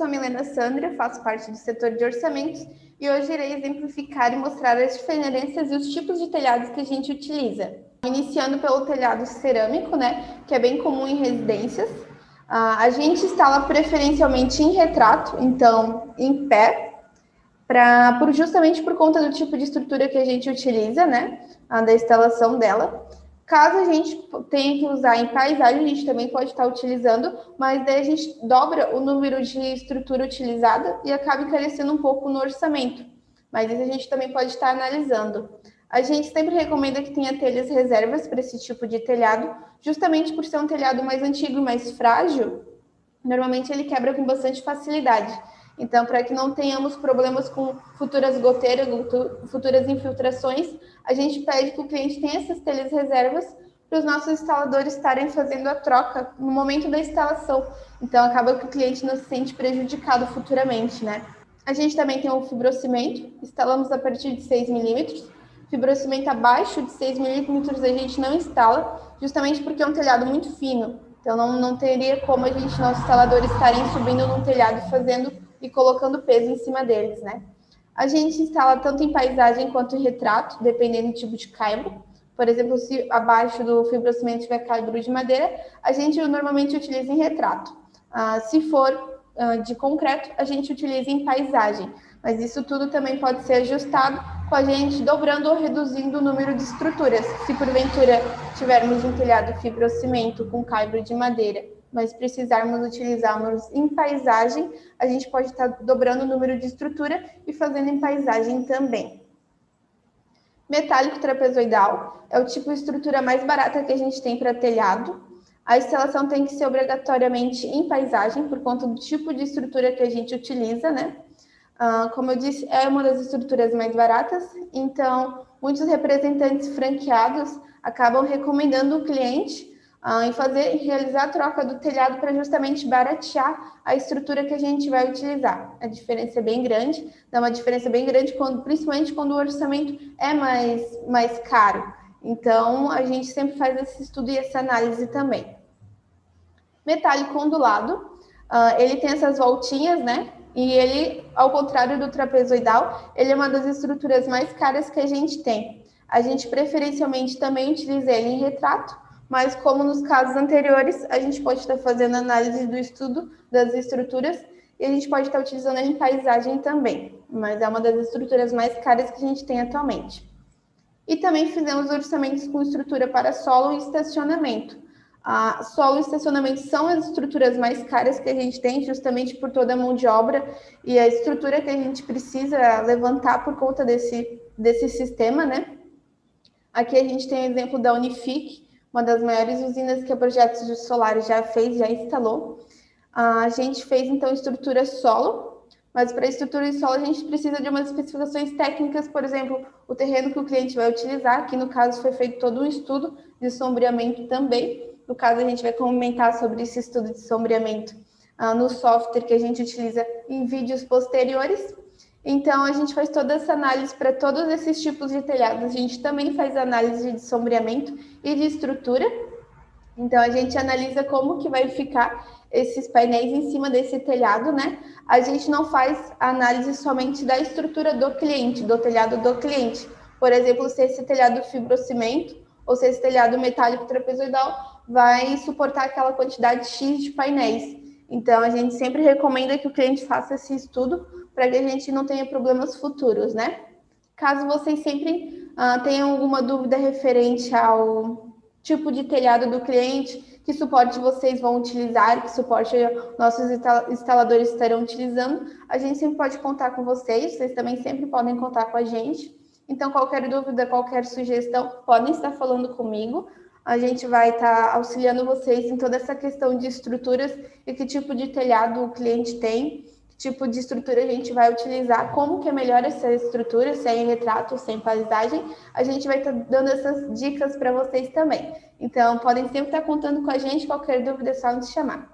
sou a Milena Sandra, faço parte do setor de orçamentos e hoje irei exemplificar e mostrar as diferenças e os tipos de telhados que a gente utiliza. Iniciando pelo telhado cerâmico, né, que é bem comum em residências. A gente instala preferencialmente em retrato, então em pé, justamente por conta do tipo de estrutura que a gente utiliza, né, da instalação dela. Caso a gente tenha que usar em paisagem, a gente também pode estar utilizando, mas daí a gente dobra o número de estrutura utilizada e acaba encarecendo um pouco no orçamento. Mas isso a gente também pode estar analisando. A gente sempre recomenda que tenha telhas reservas para esse tipo de telhado, justamente por ser um telhado mais antigo e mais frágil, normalmente ele quebra com bastante facilidade. Então, para que não tenhamos problemas com futuras goteiras, futuras infiltrações, a gente pede que o cliente tenha essas telhas reservas para os nossos instaladores estarem fazendo a troca no momento da instalação. Então, acaba que o cliente não se sente prejudicado futuramente, né? A gente também tem o fibrocimento, instalamos a partir de 6 milímetros. Fibrocimento abaixo de 6 milímetros a gente não instala, justamente porque é um telhado muito fino. Então, não teria como a gente, nossos instaladores, estarem subindo num telhado e colocando peso em cima deles, né? A gente instala tanto em paisagem quanto em retrato, dependendo do tipo de caibro. Por exemplo, se abaixo do fibrocimento tiver caibro de madeira, a gente normalmente utiliza em retrato. Se for de concreto, a gente utiliza em paisagem. Mas isso tudo também pode ser ajustado com a gente dobrando ou reduzindo o número de estruturas. Se porventura tivermos um telhado fibrocimento com caibro de madeira, mas precisarmos utilizarmos em paisagem, a gente pode estar dobrando o número de estrutura e fazendo em paisagem também. Metálico trapezoidal é o tipo de estrutura mais barata que a gente tem para telhado. A instalação tem que ser obrigatoriamente em paisagem, por conta do tipo de estrutura que a gente utiliza, né? Como eu disse, é uma das estruturas mais baratas, então muitos representantes franqueados acabam recomendando o cliente em realizar a troca do telhado para justamente baratear a estrutura que a gente vai utilizar. A diferença é bem grande, dá uma diferença bem grande, principalmente quando o orçamento é mais caro. Então, a gente sempre faz esse estudo e essa análise também. Metálico ondulado, ele tem essas voltinhas, né? E ele, ao contrário do trapezoidal, ele é uma das estruturas mais caras que a gente tem. A gente preferencialmente também utiliza ele em retrato, mas como nos casos anteriores, a gente pode estar fazendo análise do estudo das estruturas e a gente pode estar utilizando ele em paisagem também, mas é uma das estruturas mais caras que a gente tem atualmente. E também fizemos orçamentos com estrutura para solo e estacionamento. Solo e estacionamento são as estruturas mais caras que a gente tem, justamente por toda a mão de obra e a estrutura que a gente precisa levantar por conta desse sistema, né? Aqui a gente tem o exemplo da Unifique, uma das maiores usinas que a Projetos de Solar já instalou. A gente fez, então, estrutura solo, mas para a estrutura de solo a gente precisa de umas especificações técnicas, por exemplo, o terreno que o cliente vai utilizar. Aqui, no caso, foi feito todo um estudo de sombreamento também. No caso, a gente vai comentar sobre esse estudo de sombreamento no software que a gente utiliza em vídeos posteriores. Então, a gente faz toda essa análise para todos esses tipos de telhados. A gente também faz análise de sombreamento e de estrutura. Então, a gente analisa como que vai ficar esses painéis em cima desse telhado, né? A gente não faz análise somente da estrutura do cliente, do telhado do cliente. Por exemplo, se esse telhado fibrocimento ou se esse telhado metálico trapezoidal vai suportar aquela quantidade X de painéis. Então, a gente sempre recomenda que o cliente faça esse estudo para que a gente não tenha problemas futuros, né? Caso vocês sempre tenham alguma dúvida referente ao tipo de telhado do cliente, que suporte vocês vão utilizar, que suporte nossos instaladores estarão utilizando, a gente sempre pode contar com vocês também sempre podem contar com a gente. Então, qualquer dúvida, qualquer sugestão, podem estar falando comigo. A gente vai estar auxiliando vocês em toda essa questão de estruturas e que tipo de telhado o cliente tem, que tipo de estrutura a gente vai utilizar, como que é melhor essa estrutura, se é em retrato, se é em paisagem, a gente vai estar dando essas dicas para vocês também. Então, podem sempre estar contando com a gente, qualquer dúvida é só nos chamar.